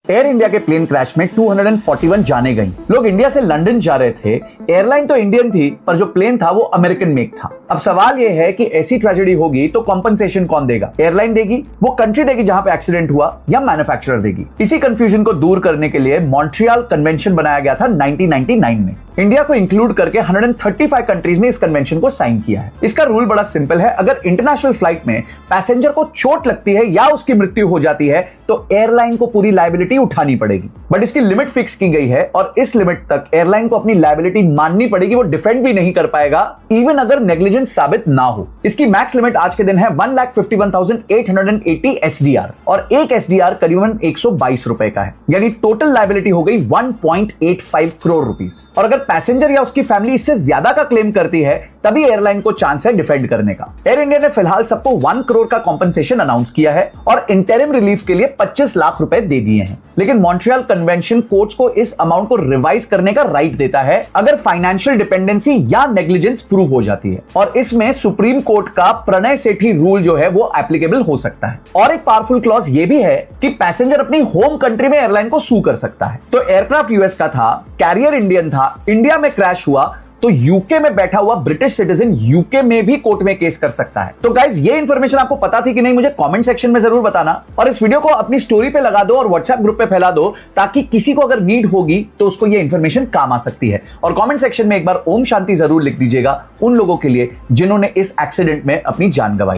Air India के plane crash में 241 जाने गई। लोग इंडिया से लंदन जा रहे थे। एयरलाइन तो इंडियन थी, पर जो प्लेन था वो अमेरिकन मेक था। अब सवाल ये है कि ऐसी ट्रेजेडी होगी तो कॉम्पनसेशन कौन देगा? एयरलाइन देगी, वो कंट्री देगी जहां पे एक्सीडेंट हुआ, या मैन्युफैक्चरर देगी? इसी कंफ्यूजन को दूर करने के लिए मॉन्ट्रियल कन्वेंशन बनाया गया था 1999 में। इंडिया को इंक्लूड करके 135 कंट्रीज ने इस कन्वेंशन को साइन किया है। इसका रूल बड़ा सिंपल है, अगर इंटरनेशनल फ्लाइट में पैसेंजर को चोट लगती है या उसकी मृत्यु हो जाती है तो एयरलाइन को पूरी लायबिलिटी उठानी पड़ेगी। बट इसकी लिमिट फिक्स की गई है और इस लिमिट तक एयरलाइन को अपनी लायबिलिटी माननी पड़ेगी, वो डिफेंड भी नहीं कर पाएगा इवन अगर नेग्लिजेंस साबित ना हो। इसकी मैक्स लिमिट आज के दिन है 1,51,880 एसडीआर और एक एसडीआर करीबन 122 रुपए का है, यानी टोटल लायबिलिटी हो गई 1.85 करोड़ रुपीस। और अगर पैसेंजर या उसकी फैमिली इससे ज्यादा का क्लेम करती है तभी एयरलाइन को चांस है डिफेंड करने का। एयर इंडिया ने फिलहाल सबको 1 करोड़ का कॉम्पनसेशन अनाउंस किया है और इंटरिम रिलीफ के लिए 25 लाख रुपए दे दिए हैं। लेकिन मॉन्ट्रियल कन्वेंशन कोर्ट्स को इस अमाउंट को रिवाइज करने का राइट देता है अगर फाइनेंशियल डिपेंडेंसी या नेग्लिजेंस प्रूव हो जाती है, और इसमें सुप्रीम कोर्ट का प्रणय सेठी रूल जो है वो एप्लीकेबल हो सकता है। और एक पावरफुल क्लॉज ये भी है कि पैसेंजर अपनी होम कंट्री में एयरलाइन को सू कर सकता है। तो एयरक्राफ्ट यूएस का था, कैरियर इंडियन था, इंडिया में क्रैश हुआ तो यूके में बैठा हुआ ब्रिटिश सिटीजन यूके में भी कोर्ट में केस कर सकता है। तो गाइज, ये इन्फॉर्मेशन आपको पता थी कि नहीं, मुझे कमेंट सेक्शन में जरूर बताना, और इस वीडियो को अपनी स्टोरी पे लगा दो और व्हाट्सएप ग्रुप पे फैला दो ताकि किसी को अगर नीड होगी तो उसको ये इन्फॉर्मेशन काम आ सकती है। और कमेंट सेक्शन में एक बार ओम शांति जरूर लिख दीजिएगा उन लोगों के लिए जिन्होंने इस एक्सीडेंट में अपनी जान गंवाई।